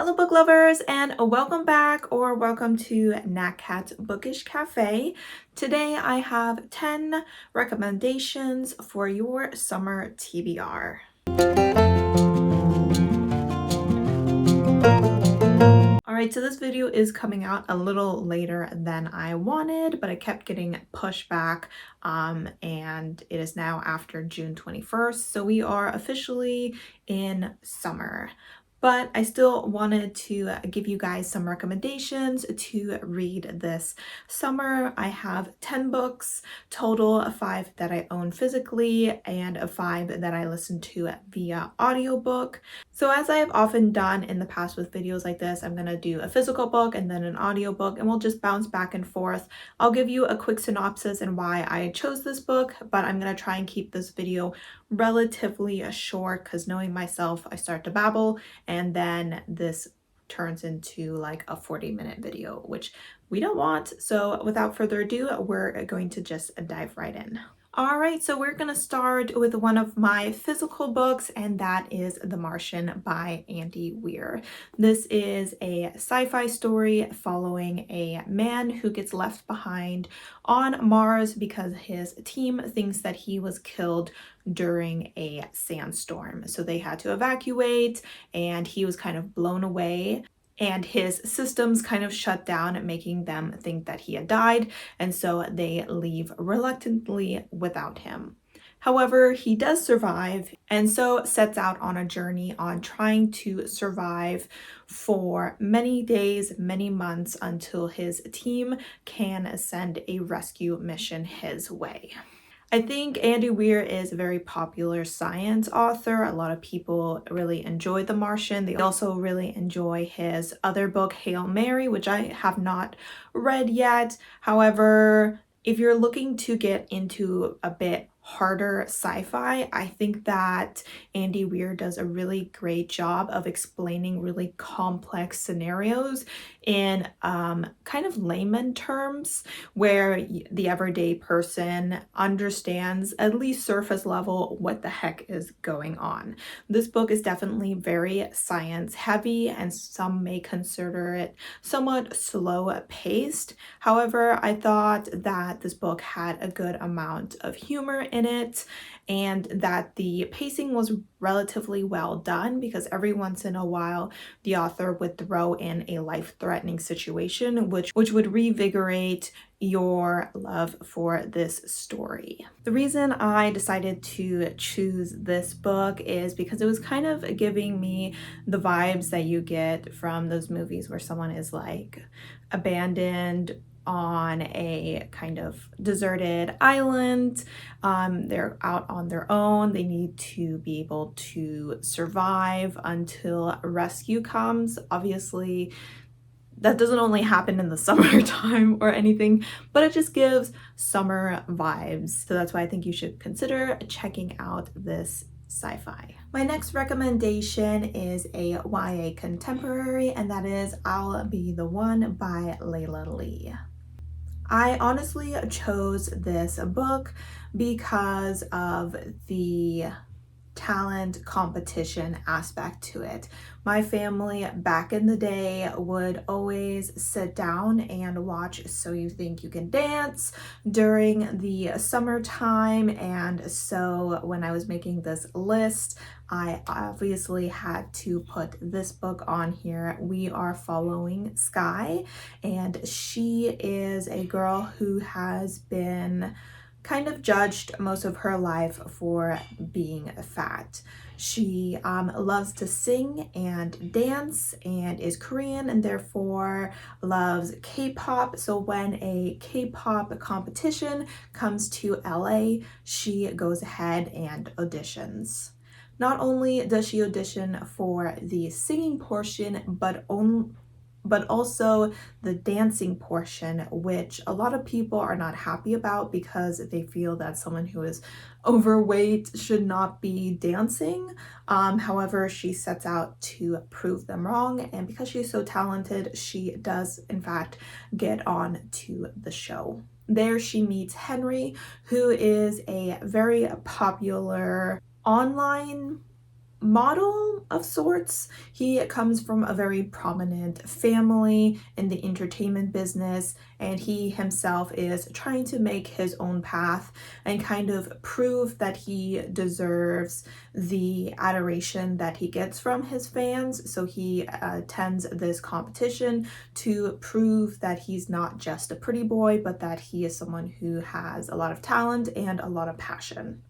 Hello book lovers, and welcome back or welcome to Nat Cat's Bookish Cafe. Today I have 10 recommendations for your summer TBR. Alright, so this video is coming out a little later than I wanted, but I kept getting pushed back and it is now after June 21st, so we are officially in summer. But I still wanted to give you guys some recommendations to read this summer. I have 10 books total, 5 that I own physically and 5 that I listen to via audiobook. So as I have often done in the past with videos like this, I'm going to do a physical book and then an audiobook, and we'll just bounce back and forth. I'll give you a quick synopsis and why I chose this book, but I'm going to try and keep this video relatively short because knowing myself, I start to babble and then this turns into like a 40-minute video, which we don't want. So without further ado, we're going to just dive right in. All right, so we're going to start with one of my physical books, and that is The Martian by Andy Weir. This is a sci-fi story following a man who gets left behind on Mars because his team thinks that he was killed during a sandstorm. So they had to evacuate, and he was kind of blown away. And his systems kind of shut down, making them think that he had died, and so they leave reluctantly without him. However, he does survive and so sets out on a journey on trying to survive for many days, many months until his team can send a rescue mission his way. I think Andy Weir is a very popular science author. A lot of people really enjoy The Martian. They also really enjoy his other book, Hail Mary, which I have not read yet. However, if you're looking to get into a bit harder sci-fi, I think that Andy Weir does a really great job of explaining really complex scenarios in kind of layman terms where the everyday person understands at least surface level what the heck is going on. This book is definitely very science heavy and some may consider it somewhat slow paced. However, I thought that this book had a good amount of humor in it and that the pacing was relatively well done because every once in a while the author would throw in a life-threatening situation which would reinvigorate your love for this story. The reason I decided to choose this book is because it was kind of giving me the vibes that you get from those movies where someone is like abandoned on a kind of deserted island. They're out on their own. They need to be able to survive until rescue comes. Obviously, that doesn't only happen in the summertime or anything, but it just gives summer vibes. So that's why I think you should consider checking out this sci-fi. My next recommendation is a YA contemporary, and that is I'll Be the One by Layla Lee. I honestly chose this book because of the talent competition aspect to it. My family back in the day would always sit down and watch So You Think You Can Dance during the summertime, and so when I was making this list, I obviously had to put this book on here. We are following Sky, and she is a girl who has been kind of judged most of her life for being fat. She loves to sing and dance and is Korean and therefore loves K-pop. So when a K-pop competition comes to LA, she goes ahead and auditions. Not only does she audition for the singing portion, but also the dancing portion, which a lot of people are not happy about because they feel that someone who is overweight should not be dancing. However, she sets out to prove them wrong, and because she's so talented, she does in fact get on to the show. There she meets Henry, who is a very popular online model of sorts. He comes from a very prominent family in the entertainment business, and he himself is trying to make his own path and kind of prove that he deserves the adoration that he gets from his fans. So he attends this competition to prove that he's not just a pretty boy, but that he is someone who has a lot of talent and a lot of passion.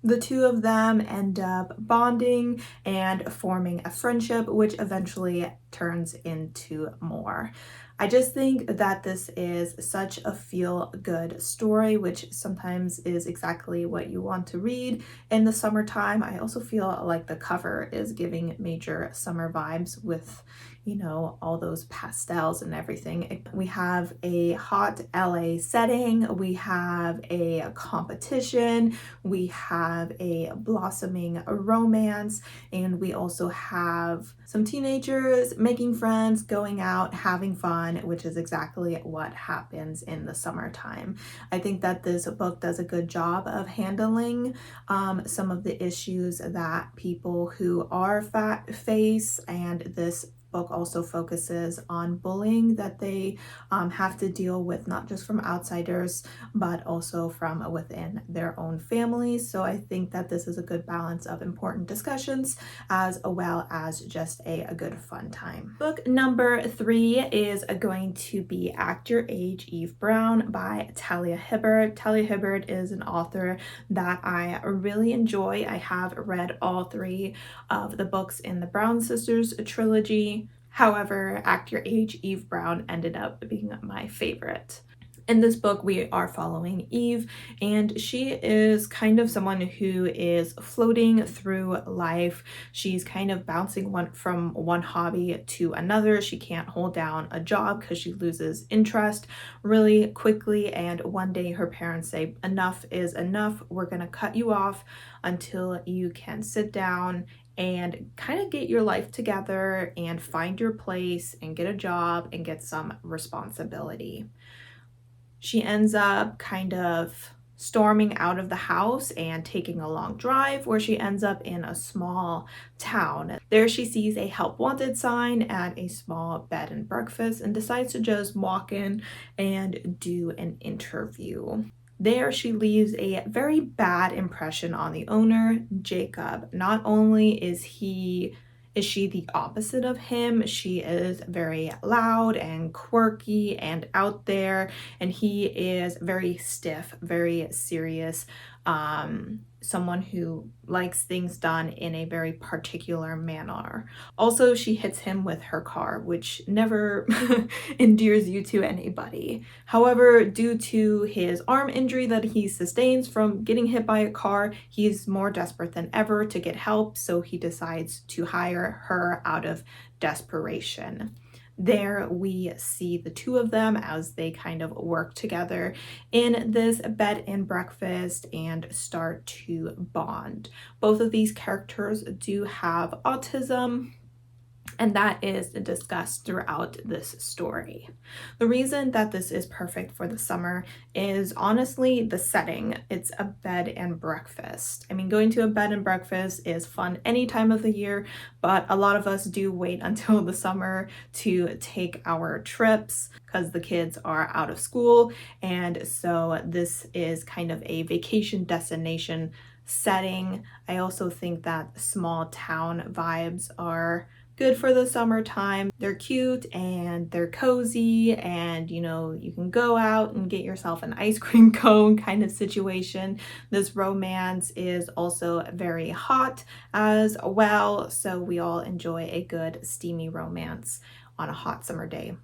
The two of them end up bonding and forming a friendship, which eventually turns into more. I just think that this is such a feel-good story, which sometimes is exactly what you want to read in the summertime. I also feel like the cover is giving major summer vibes with, you know, all those pastels and everything. We have a hot LA setting, we have a competition, we have a blossoming romance, and we also have some teenagers making friends, going out, having fun, which is exactly what happens in the summertime. I think that this book does a good job of handling some of the issues that people who are fat face, and this book also focuses on bullying that they have to deal with, not just from outsiders, but also from within their own families. So I think that this is a good balance of important discussions as well as just a good fun time. Book number 3 is going to be Act Your Age, Eve Brown by Talia Hibbert. Talia Hibbert is an author that I really enjoy. I have read all 3 of the books in the Brown Sisters trilogy. However, Act Your Age, Eve Brown ended up being my favorite. In this book, we are following Eve, and she is kind of someone who is floating through life. She's kind of bouncing from one hobby to another. She can't hold down a job because she loses interest really quickly, and one day her parents say, enough is enough. We're gonna cut you off until you can sit down and kind of get your life together and find your place and get a job and get some responsibility. She ends up kind of storming out of the house and taking a long drive, where she ends up in a small town. There she sees a help wanted sign at a small bed and breakfast and decides to just walk in and do an interview. There she leaves a very bad impression on the owner, Jacob. Not only is she the opposite of him, she is very loud and quirky and out there, and he is very stiff, very serious, someone who likes things done in a very particular manner. Also, she hits him with her car, which never endears you to anybody. However, due to his arm injury that he sustains from getting hit by a car, he's more desperate than ever to get help, so he decides to hire her out of desperation. There we see the two of them as they kind of work together in this bed and breakfast and start to bond. Both of these characters do have autism, and that is discussed throughout this story. The reason that this is perfect for the summer is honestly the setting. It's a bed and breakfast. I mean, going to a bed and breakfast is fun any time of the year, but a lot of us do wait until the summer to take our trips because the kids are out of school. And so this is kind of a vacation destination setting. I also think that small town vibes are good for the summertime. They're cute and they're cozy, and you know, you can go out and get yourself an ice cream cone kind of situation. This romance is also very hot as well, so we all enjoy a good steamy romance on a hot summer day.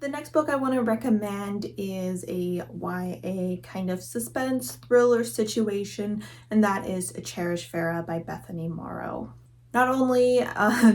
The next book I want to recommend is a YA kind of suspense thriller situation, and that is Cherished Farah by Bethany Morrow. Not only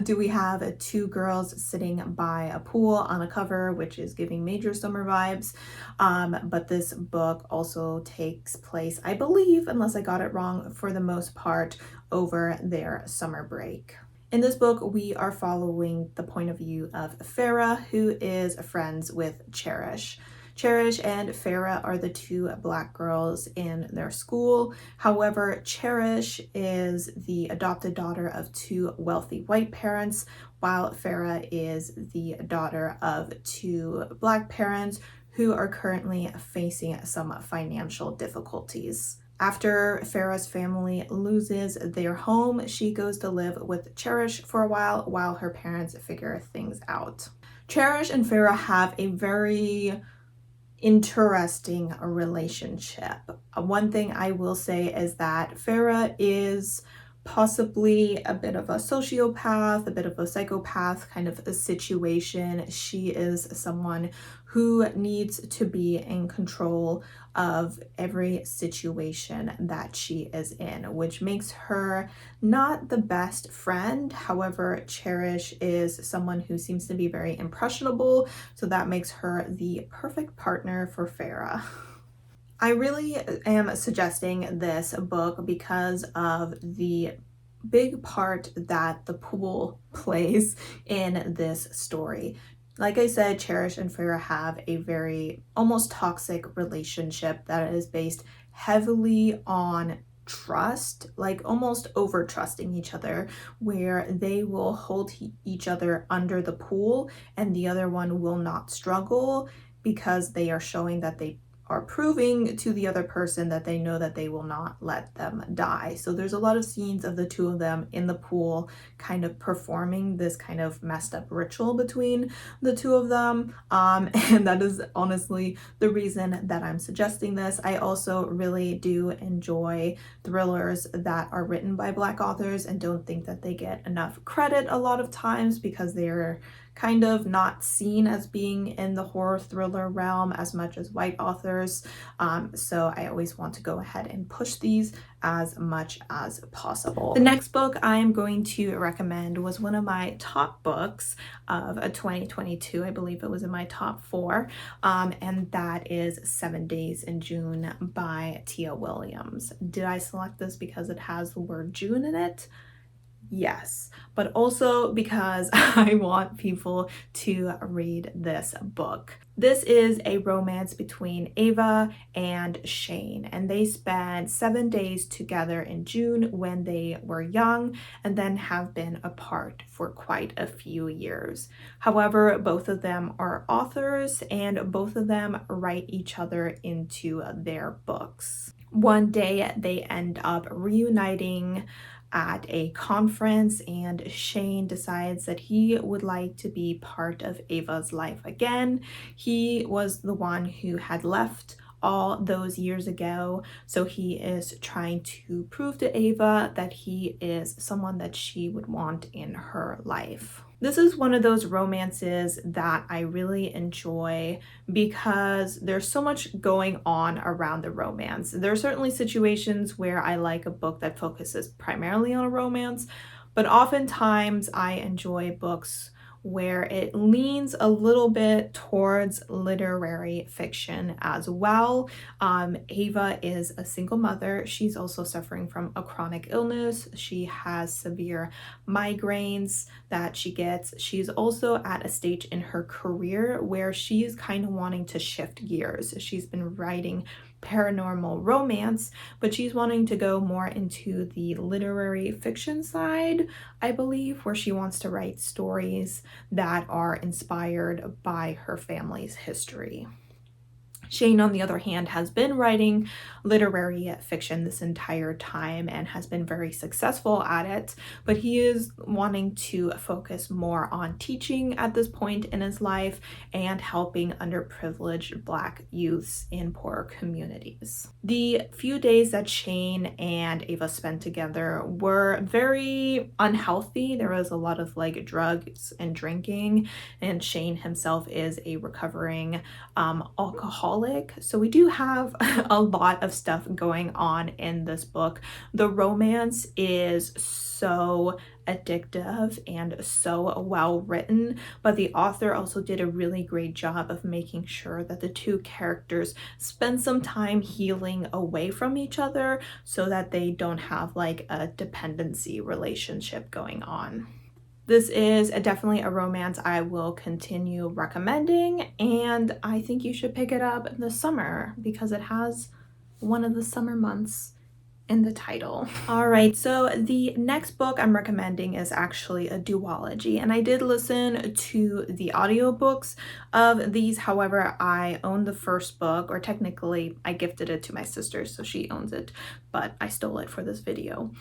do we have 2 girls sitting by a pool on a cover, which is giving major summer vibes, but this book also takes place, I believe, unless I got it wrong, for the most part, over their summer break. In this book, we are following the point of view of Farah, who is friends with Cherish. Cherish and Farah are the two Black girls in their school. However, Cherish is the adopted daughter of two wealthy white parents, while Farah is the daughter of two Black parents who are currently facing some financial difficulties. After Farah's family loses their home, she goes to live with Cherish for a while her parents figure things out. Cherish and Farah have a very interesting relationship. One thing I will say is that Farah is possibly a bit of a sociopath, a bit of a psychopath kind of a situation. She is someone who needs to be in control of every situation that she is in, which makes her not the best friend. However, Cherish is someone who seems to be very impressionable, so that makes her the perfect partner for Farah. I really am suggesting this book because of the big part that the pool plays in this story. Like I said, Cherish and Farah have a very almost toxic relationship that is based heavily on trust, like almost over trusting each other, where they will hold each other under the pool and the other one will not struggle because they are showing that they are proving to the other person that they know that they will not let them die. So there's a lot of scenes of the two of them in the pool kind of performing this kind of messed up ritual between the two of them. And that is honestly the reason that I'm suggesting this. I also really do enjoy thrillers that are written by Black authors and don't think that they get enough credit a lot of times because they're kind of not seen as being in the horror thriller realm as much as white authors. So I always want to go ahead and push these as much as possible. The next book I'm going to recommend was one of my top books of 2022. I believe it was in my top 4, and that is 7 Days in June by Tia Williams. Did I select this because it has the word June in it? Yes, but also because I want people to read this book. This is a romance between Ava and Shane, and they spent 7 days together in June when they were young and then have been apart for quite a few years. However, both of them are authors and both of them write each other into their books. One day they end up reuniting at a conference, and Shane decides that he would like to be part of Ava's life again. He was the one who had left all those years ago, so he is trying to prove to Ava that he is someone that she would want in her life. This is one of those romances that I really enjoy because there's so much going on around the romance. There are certainly situations where I like a book that focuses primarily on a romance, but oftentimes I enjoy books where it leans a little bit towards literary fiction as well. Ava is a single mother. She's also suffering from a chronic illness. She has severe migraines that she gets. She's also at a stage in her career where she's kind of wanting to shift gears. She's been writing paranormal romance, but she's wanting to go more into the literary fiction side, I believe, where she wants to write stories that are inspired by her family's history. Shane, on the other hand, has been writing literary fiction this entire time and has been very successful at it, but he is wanting to focus more on teaching at this point in his life and helping underprivileged Black youths in poorer communities. The few days that Shane and Ava spent together were very unhealthy. There was a lot of drugs and drinking, and Shane himself is a recovering alcoholic. So we do have a lot of stuff going on in this book. The romance is so addictive and so well written, but the author also did a really great job of making sure that the two characters spend some time healing away from each other so that they don't have a dependency relationship going on. This is definitely a romance I will continue recommending, and I think you should pick it up in the summer because it has one of the summer months in the title. All right, so the next book I'm recommending is actually a duology, and I did listen to the audiobooks of these. However, I own the first book, or technically I gifted it to my sister, so she owns it, but I stole it for this video.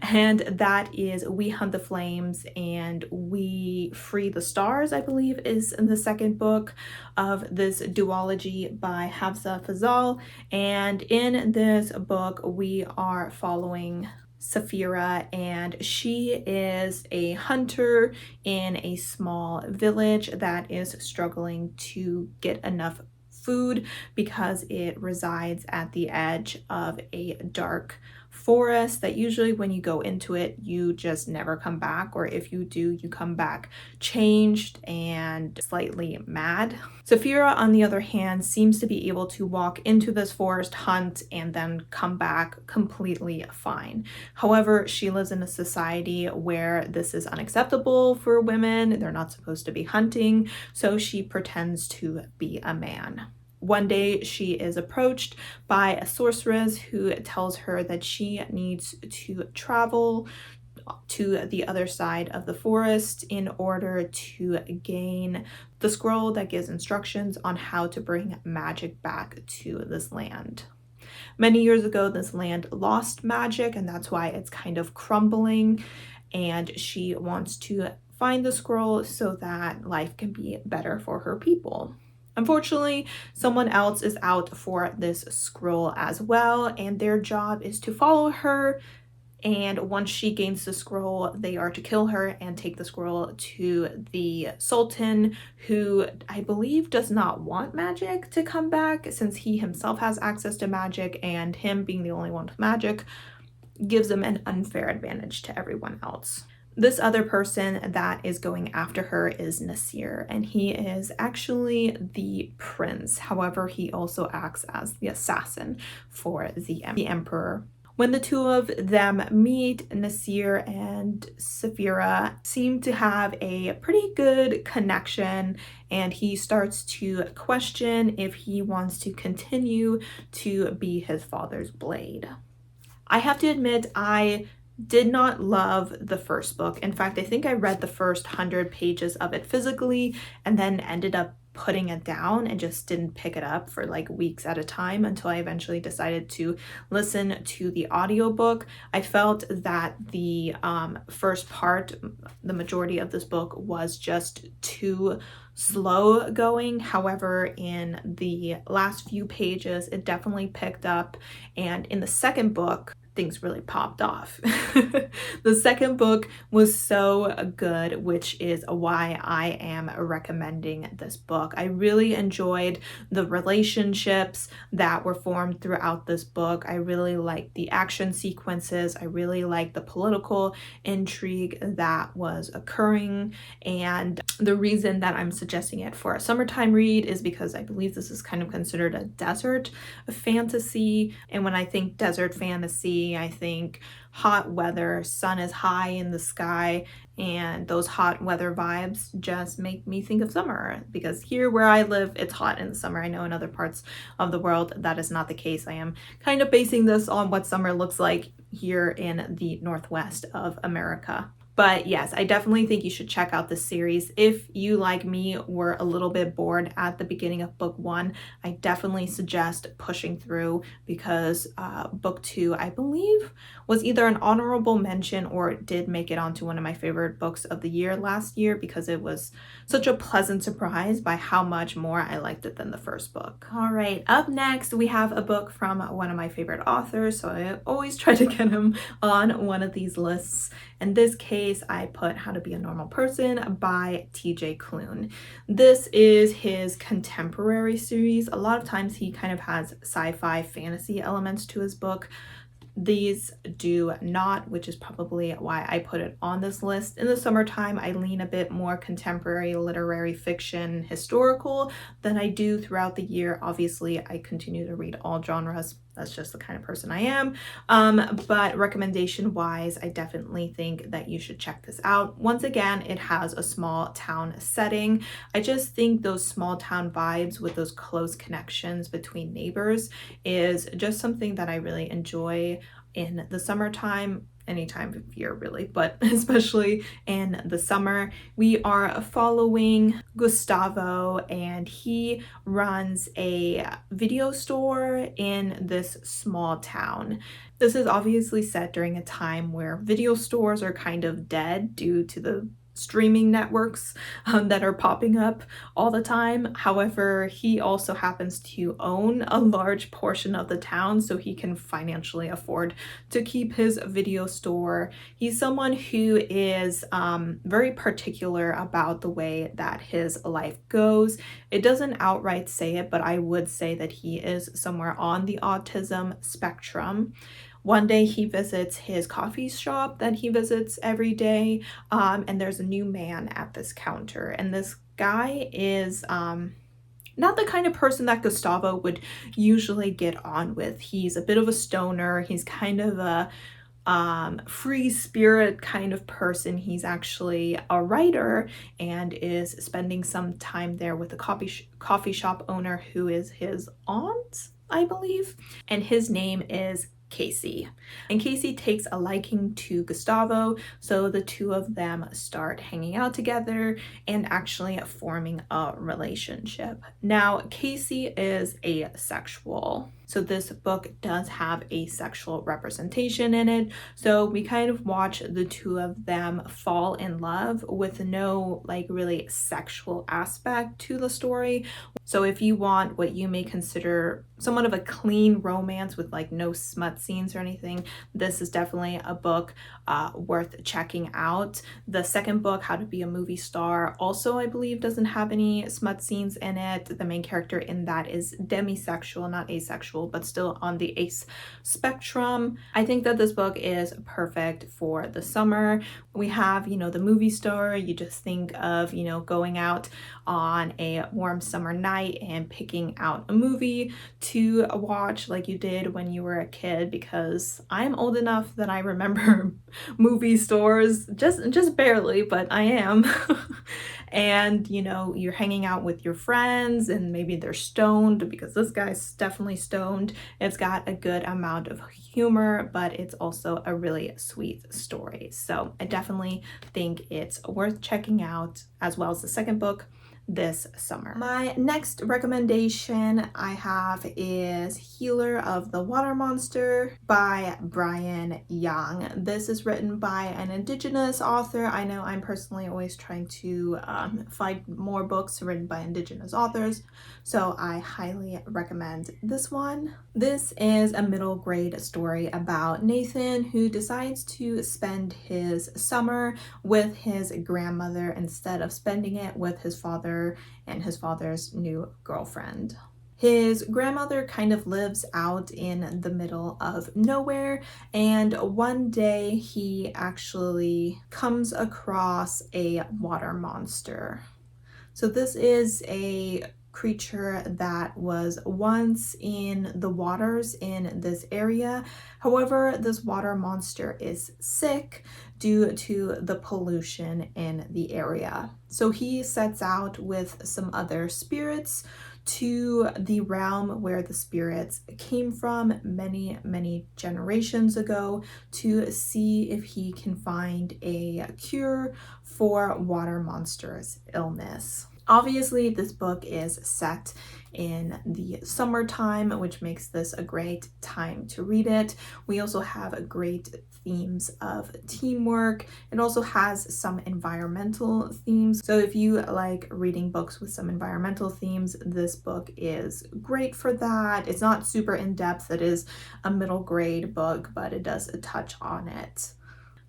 And that is We Hunt the Flames and We Free the Stars, I believe is in the second book of this duology by Hafsa Fazal. And in this book, we are following Saphira, and she is a hunter in a small village that is struggling to get enough food because it resides at the edge of a dark forest that usually when you go into it you just never come back, or if you do, you come back changed and slightly mad. Saphira, on the other hand, seems to be able to walk into this forest, hunt, and then come back completely fine. However, she lives in a society where this is unacceptable for women. They're not supposed to be hunting, so she pretends to be a man. One day she is approached by a sorceress who tells her that she needs to travel to the other side of the forest in order to gain the scroll that gives instructions on how to bring magic back to this land. Many years ago, this land lost magic, and that's why it's kind of crumbling, and she wants to find the scroll so that life can be better for her people. Unfortunately, someone else is out for this scroll as well, and their job is to follow her. And once she gains the scroll, they are to kill her and take the scroll to the Sultan, who I believe does not want magic to come back since he himself has access to magic, and him being the only one with magic gives him an unfair advantage to everyone else. This other person that is going after her is Nasir, and he is actually the prince. However, he also acts as the assassin for the emperor. When the two of them meet, Nasir and Saphira seem to have a pretty good connection, and he starts to question if he wants to continue to be his father's blade. I have to admit, I did not love the first book. In fact, I think I read the first 100 pages of it physically and then ended up putting it down and just didn't pick it up for like weeks at a time until I eventually decided to listen to the audiobook. I felt that the first part, the majority of this book, was just too slow going. However, in the last few pages, it definitely picked up, and in the second book, things really popped off. The second book was so good, which is why I am recommending this book. I really enjoyed the relationships that were formed throughout this book. I really liked the action sequences. I really liked the political intrigue that was occurring. And the reason that I'm suggesting it for a summertime read is because I believe this is kind of considered a desert fantasy. And when I think desert fantasy, I think hot weather, sun is high in the sky, and those hot weather vibes just make me think of summer, because here where I live, it's hot in the summer. I know in other parts of the world that is not the case. I am kind of basing this on what summer looks like here in the Northwest of America. But yes, I definitely think you should check out this series. If you, like me, were a little bit bored at the beginning of book one, I definitely suggest pushing through, because book two, I believe, was either an honorable mention or did make it onto one of my favorite books of the year last year, because it was such a pleasant surprise by how much more I liked it than the first book. All right, up next, we have a book from one of my favorite authors, so I always try to get him on one of these lists. In this case, I put How to Be a Normal Person by TJ Klune. This is his contemporary series. A lot of times he kind of has sci-fi fantasy elements to his book. These do not, which is probably why I put it on this list. In the summertime, I lean a bit more contemporary, literary fiction, historical than I do throughout the year. Obviously, I continue to read all genres That's just the kind of person I am. But recommendation wise, I definitely think that you should check this out. Once again, it has a small town setting. I just think those small town vibes with those close connections between neighbors is just something that I really enjoy in the summertime, any time of year really, but especially in the summer. We are following Gustavo, and he runs a video store in this small town. This is obviously set during a time where video stores are kind of dead due to the streaming networks that are popping up all the time. However, he also happens to own a large portion of the town, so he can financially afford to keep his video store. He's someone who is very particular about the way that his life goes. It doesn't outright say it, but I would say that he is somewhere on the autism spectrum. One day he visits his coffee shop that he visits every day, and there's a new man at this counter. And this guy is not the kind of person that Gustavo would usually get on with. He's a bit of a stoner. He's kind of a free spirit kind of person. He's actually a writer and is spending some time there with a coffee shop owner who is his aunt, I believe. And his name is Casey. And Casey takes a liking to Gustavo, so the two of them start hanging out together and actually forming a relationship. Now, Casey is asexual, so this book does have a sexual representation in it. So we kind of watch the two of them fall in love with no like really sexual aspect to the story. So if you want what you may consider somewhat of a clean romance with like no smut scenes or anything, this is definitely a book worth checking out. The second book, How to Be a Movie Star, also I believe doesn't have any smut scenes in it. The main character in that is demisexual, not asexual, but still on the ace spectrum. I think that this book is perfect for the summer. We have, the movie star. You just think of, going out on a warm summer night and picking out a movie to watch like you did when you were a kid, because I'm old enough that I remember movie stores, just barely, but I am. And you're hanging out with your friends and maybe they're stoned, because this guy's definitely stoned. It's got a good amount of humor, but it's also a really sweet story. So I definitely think it's worth checking out, as well as the second book, this summer. My next recommendation I have is Healer of the Water Monster by Brian Young. This is written by an Indigenous author. I know I'm personally always trying to find more books written by Indigenous authors, so I highly recommend this one. This is a middle grade story about Nathan, who decides to spend his summer with his grandmother instead of spending it with his father and his father's new girlfriend. His grandmother kind of lives out in the middle of nowhere, and one day he actually comes across a water monster. So this is a creature that was once in the waters in this area. However, this water monster is sick due to the pollution in the area. So he sets out with some other spirits to the realm where the spirits came from many generations ago to see if he can find a cure for water monster's illness. Obviously, this book is set in the summertime, which makes this a great time to read it. We also have great themes of teamwork. It also has some environmental themes. So if you like reading books with some environmental themes, this book is great for that. It's not super in-depth. It is a middle grade book, but it does touch on it.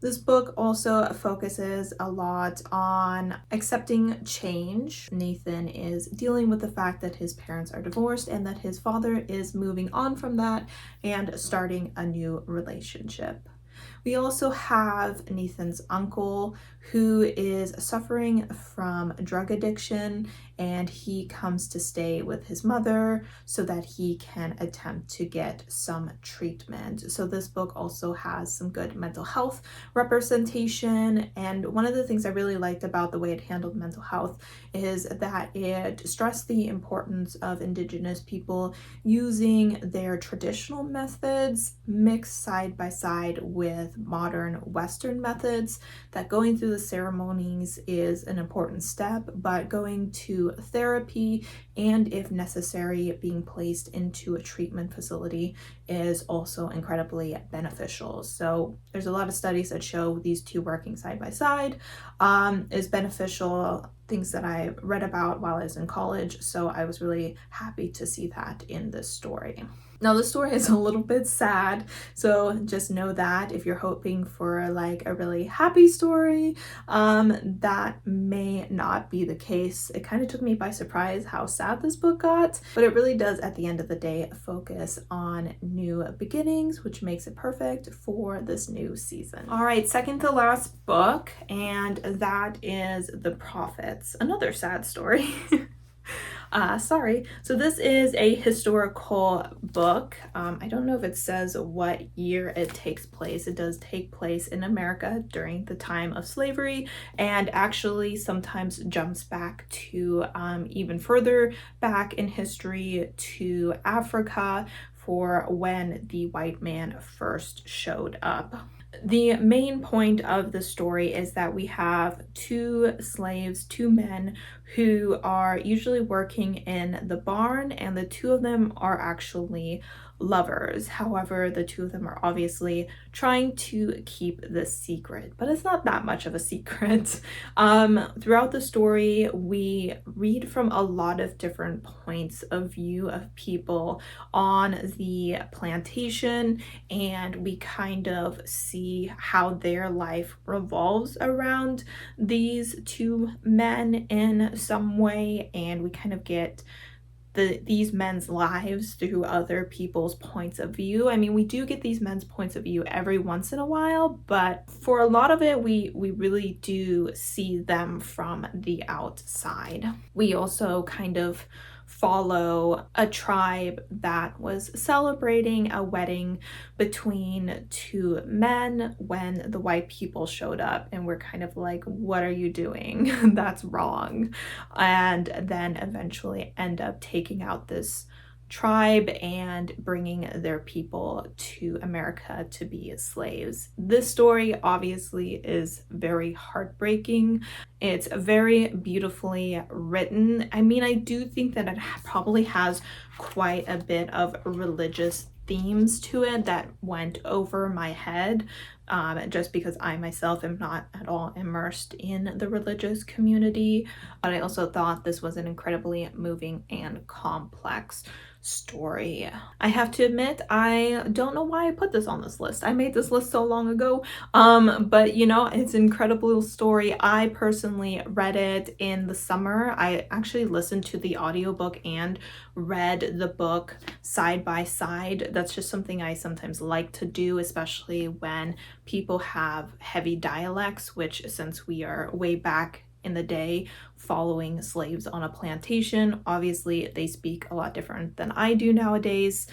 This book also focuses a lot on accepting change. Nathan is dealing with the fact that his parents are divorced and that his father is moving on from that and starting a new relationship. We also have Nathan's uncle, who is suffering from drug addiction, and he comes to stay with his mother so that he can attempt to get some treatment. So this book also has some good mental health representation, and one of the things I really liked about the way it handled mental health is that it stressed the importance of Indigenous people using their traditional methods mixed side by side with modern Western methods, that going through the ceremonies is an important step, but going to therapy and, if necessary, being placed into a treatment facility is also incredibly beneficial. So there's a lot of studies that show these two working side by side is beneficial, things that I read about while I was in college. So I was really happy to see that in this story. Now, the story is a little bit sad, so just know that if you're hoping for like a really happy story, that may not be the case. It kind of took me by surprise how sad this book got, but it really does at the end of the day focus on new beginnings, which makes it perfect for this new season. All right, second to last book, and that is The Prophets, another sad story. Sorry. So this is a historical book. I don't know if it says what year it takes place. It does take place in America during the time of slavery, and actually sometimes jumps back to even further back in history to Africa for when the white man first showed up. The main point of the story is that we have two slaves, two men, who are usually working in the barn, and the two of them are actually lovers. However, the two of them are obviously trying to keep this secret, but it's not that much of a secret. Throughout the story, we read from a lot of different points of view of people on the plantation, and we kind of see how their life revolves around these two men in some way, and we kind of get these men's lives through other people's points of view. I mean, we do get these men's points of view every once in a while, but for a lot of it, we really do see them from the outside. We also kind of follow a tribe that was celebrating a wedding between two men when the white people showed up, and we're kind of like, what are you doing? That's wrong. And then eventually end up taking out this tribe and bringing their people to America to be slaves. This story obviously is very heartbreaking. It's very beautifully written. I mean, I do think that it probably has quite a bit of religious themes to it that went over my head, just because I myself am not at all immersed in the religious community. But I also thought this was an incredibly moving and complex story. I have to admit, I don't know why I put this on this list. I made this list so long ago, but you know, it's an incredible story. I personally read it in the summer. I actually listened to the audiobook and read the book side by side. That's just something I sometimes like to do, especially when people have heavy dialects, which, since we are way back in the day following slaves on a plantation, obviously they speak a lot different than I do nowadays.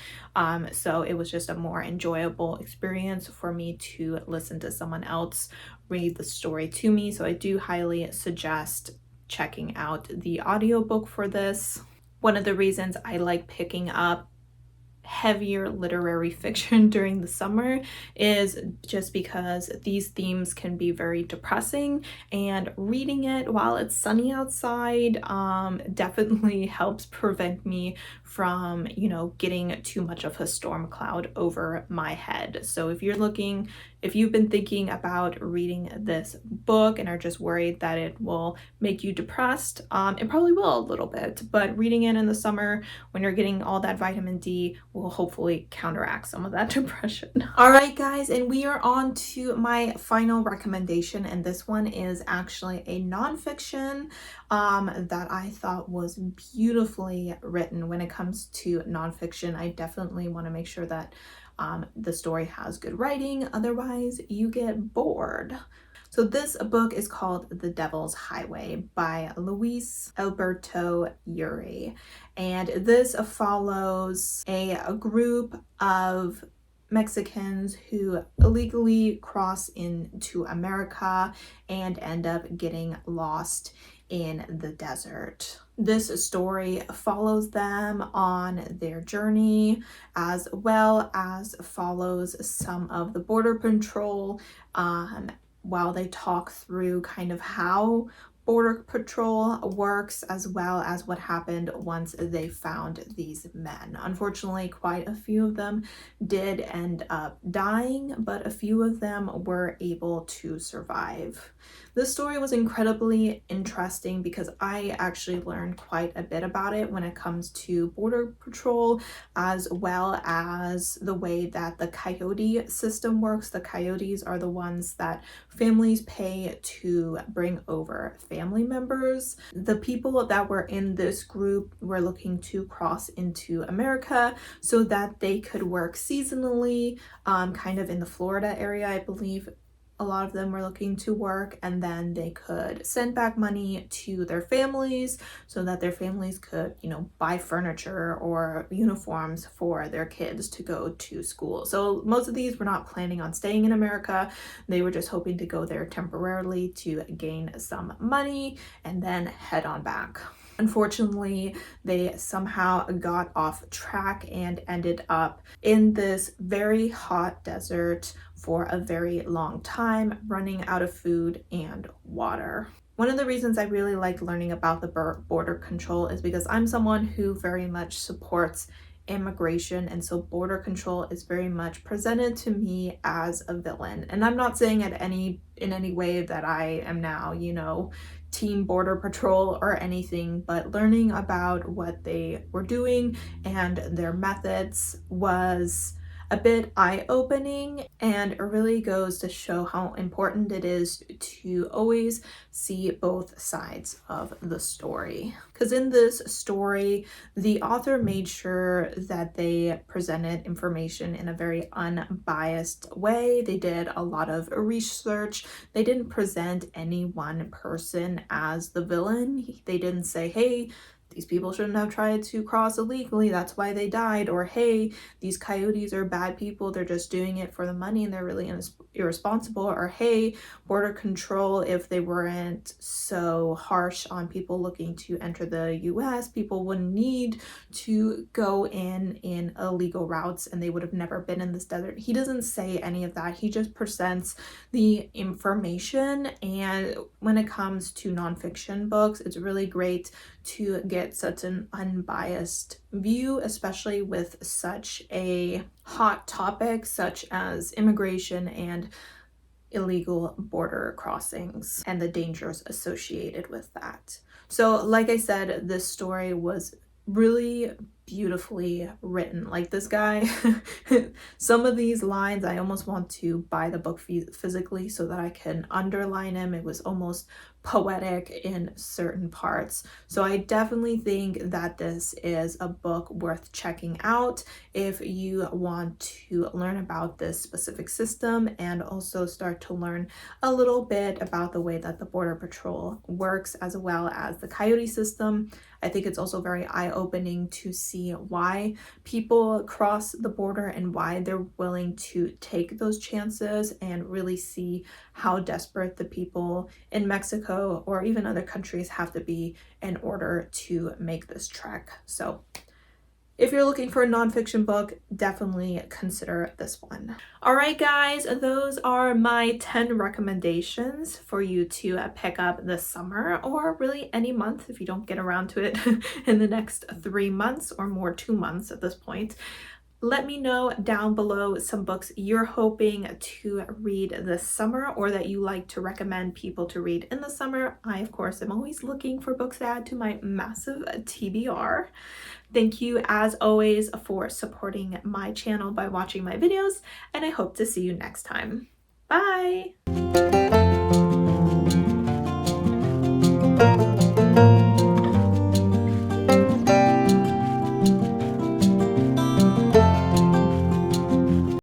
So it was just a more enjoyable experience for me to listen to someone else read the story to me. So I do highly suggest checking out the audiobook for this. One of the reasons I like picking up heavier literary fiction during the summer is just because these themes can be very depressing, and reading it while it's sunny outside definitely helps prevent me from, you know, getting too much of a storm cloud over my head. So if you've been thinking about reading this book and are just worried that it will make you depressed, it probably will a little bit, but reading it in the summer when you're getting all that vitamin D will hopefully counteract some of that depression. All right, guys, and we are on to my final recommendation, and this one is actually a nonfiction that I thought was beautifully written. When it comes to nonfiction, I definitely want to make sure that the story has good writing, otherwise you get bored. So this book is called The Devil's Highway by Luis Alberto Uri. And this follows a group of Mexicans who illegally cross into America and end up getting lost in the desert. This story follows them on their journey, as well as follows some of the border patrol while they talk through kind of how Border Patrol works, as well as what happened once they found these men. Unfortunately, quite a few of them did end up dying, but a few of them were able to survive. This story was incredibly interesting because I actually learned quite a bit about it when it comes to Border Patrol, as well as the way that the coyote system works. The coyotes are the ones that families pay to bring over family members. The people that were in this group were looking to cross into America so that they could work seasonally, kind of in the Florida area, I believe. A lot of them were looking to work, and then they could send back money to their families so that their families could, buy furniture or uniforms for their kids to go to school. So most of these were not planning on staying in America. They were just hoping to go there temporarily to gain some money and then head on back. Unfortunately, they somehow got off track and ended up in this very hot desert for a very long time, running out of food and water. One of the reasons I really liked learning about the border control is because I'm someone who very much supports immigration, and so border control is very much presented to me as a villain. And I'm not saying in any way that I am now, team border patrol or anything, but learning about what they were doing and their methods was a bit eye-opening, and it really goes to show how important it is to always see both sides of the story. Because in this story, the author made sure that they presented information in a very unbiased way. They did a lot of research. They didn't present any one person as the villain. They didn't say, hey, these people shouldn't have tried to cross illegally, that's why they died. Or, hey, these coyotes are bad people, they're just doing it for the money and they're really irresponsible. Or, hey, border control, if they weren't so harsh on people looking to enter the US, people wouldn't need to go in illegal routes and they would have never been in this desert. He doesn't say any of that. He just presents the information. And when it comes to nonfiction books, it's really great to get such an unbiased view, especially with such a hot topic such as immigration and illegal border crossings and the dangers associated with that. So like I said, this story was really beautifully written. Like, this guy, some of these lines, I almost want to buy the book physically so that I can underline him. It was almost poetic in certain parts. So I definitely think that this is a book worth checking out if you want to learn about this specific system and also start to learn a little bit about the way that the Border Patrol works, as well as the coyote system. I think it's also very eye-opening to see why people cross the border and why they're willing to take those chances, and really see how desperate the people in Mexico or even other countries have to be in order to make this trek. So if you're looking for a nonfiction book, definitely consider this one. All right, guys, those are my 10 recommendations for you to pick up this summer, or really any month if you don't get around to it in the next 3 months or more, 2 months at this point. Let me know down below some books you're hoping to read this summer, or that you like to recommend people to read in the summer. I, of course, am always looking for books to add to my massive TBR. Thank you, as always, for supporting my channel by watching my videos, and I hope to see you next time. Bye!